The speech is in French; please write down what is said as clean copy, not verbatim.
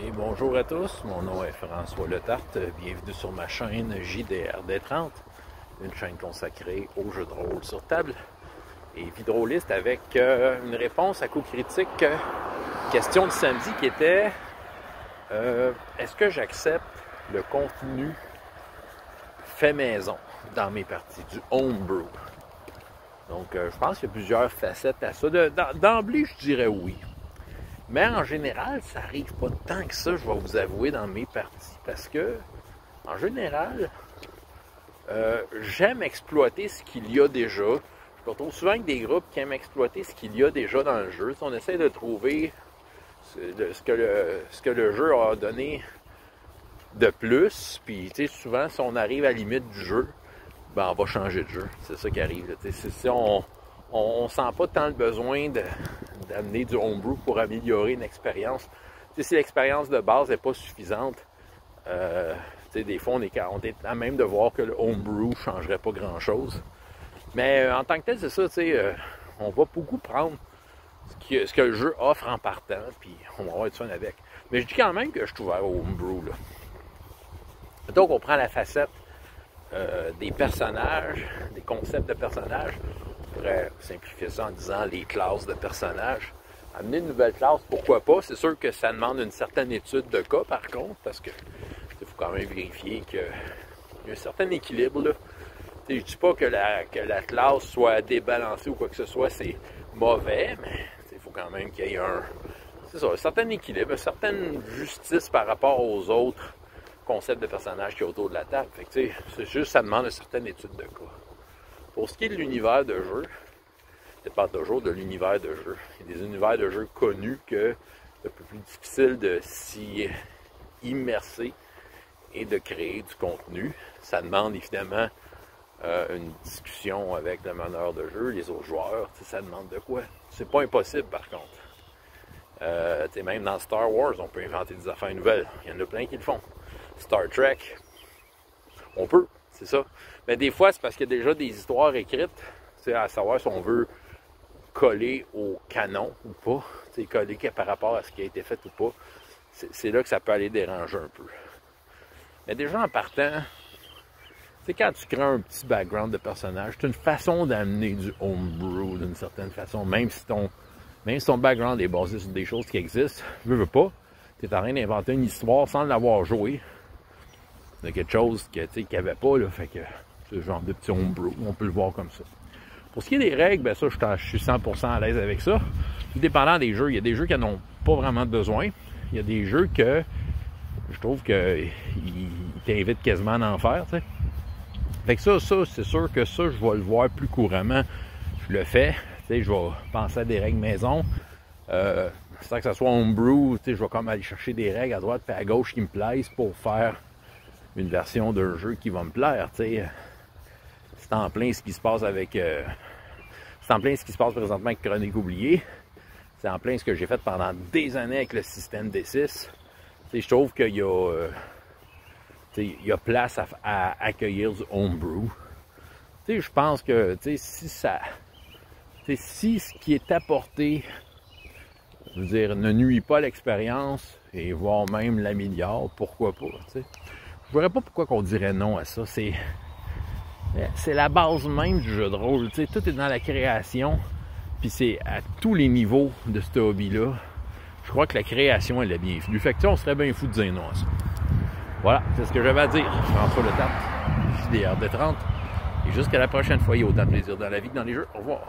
Et bonjour à tous, mon nom est François Letarte, bienvenue sur ma chaîne JDRD30, une chaîne consacrée aux jeux de rôle sur table et Vidroliste avec une réponse à coup critique, question de samedi qui était est-ce que j'accepte le contenu fait maison dans mes parties, du homebrew? Donc je pense qu'il y a plusieurs facettes à ça. D'emblée, je dirais oui. Mais en général, ça n'arrive pas tant que ça, je vais vous avouer, dans mes parties. Parce que, en général, j'aime exploiter ce qu'il y a déjà. Je me retrouve souvent avec des groupes qui aiment exploiter ce qu'il y a déjà dans le jeu. On essaie de trouver ce que le jeu a donné de plus. Puis, souvent, si on arrive à la limite du jeu, ben, on va changer de jeu. C'est ça qui arrive. Si on ne sent pas tant le besoin d'amener du homebrew pour améliorer une expérience. Si l'expérience de base n'est pas suffisante, des fois on est à même de voir que le homebrew ne changerait pas grand-chose. Mais en tant que tel, c'est ça, on va beaucoup prendre ce que le jeu offre en partant, puis on va avoir du fun avec. Mais je dis quand même que je suis ouvert au homebrew. Donc on prend la facette des personnages, des concepts de personnages. On pourrait simplifier ça en disant les classes de personnages. Amener une nouvelle classe, pourquoi pas? C'est sûr que ça demande une certaine étude de cas, par contre, parce que il faut quand même vérifier qu'il y a un certain équilibre. Là. Je ne dis pas que la classe soit débalancée ou quoi que ce soit, c'est mauvais, mais il faut quand même qu'il y ait un certain équilibre, une certaine justice par rapport aux autres concepts de personnages qui y a autour de la table. Fait que, c'est juste, ça demande une certaine étude de cas. Pour ce qui est de l'univers de jeu, je parle toujours de l'univers de jeu. Il y a des univers de jeu connus que c'est un peu plus difficile de s'y immerser et de créer du contenu. Ça demande évidemment une discussion avec le meneur de jeu, les autres joueurs. Ça demande de quoi? C'est pas impossible par contre. Même dans Star Wars, on peut inventer des affaires nouvelles. Il y en a plein qui le font. Star Trek, on peut. C'est ça. Mais des fois, c'est parce qu'il y a déjà des histoires écrites, à savoir si on veut coller au canon ou pas, coller par rapport à ce qui a été fait ou pas. C'est là que ça peut aller déranger un peu. Mais déjà en partant, quand tu crées un petit background de personnage, c'est une façon d'amener du homebrew d'une certaine façon, même si ton background est basé sur des choses qui existent, veux pas, tu es en train d'inventer une histoire sans l'avoir joué. De quelque chose qu'il n'y avait pas, là, fait que c'est genre de petit homebrew, on peut le voir comme ça. Pour ce qui est des règles, ben ça, je suis 100% à l'aise avec ça. Tout dépendant des jeux, il y a des jeux qui n'en ont pas vraiment besoin. Il y a des jeux que je trouve qu'ils t'invitent quasiment à en faire, tu sais. Fait que ça, c'est sûr que ça, je vais le voir plus couramment. Je le fais, tu sais, je vais penser à des règles maison. Sans que ça soit homebrew, tu sais, je vais comme aller chercher des règles à droite et à gauche qui me plaisent pour faire une version d'un jeu qui va me plaire, tu sais. C'est en plein ce qui se passe avec... c'est en plein ce qui se passe présentement avec Chronique oubliée. C'est en plein ce que j'ai fait pendant des années avec le système D6. Tu sais, je trouve qu'il y a... il y a place à accueillir du homebrew. Tu sais, je pense que, si ce qui est apporté, je veux dire, ne nuit pas à l'expérience, et voire même l'améliore, pourquoi pas, tu sais. Je ne verrais pas pourquoi on dirait non à ça. C'est la base même du jeu de rôle. Tu sais, tout est dans la création. Puis c'est à tous les niveaux de ce hobby-là. Je crois que la création, elle est bienvenue. Fait que on serait bien fou de dire non à ça. Voilà, c'est ce que j'avais à dire. François Letarte, JDRD30. Et jusqu'à la prochaine fois, il y a autant de plaisir dans la vie que dans les jeux. Au revoir.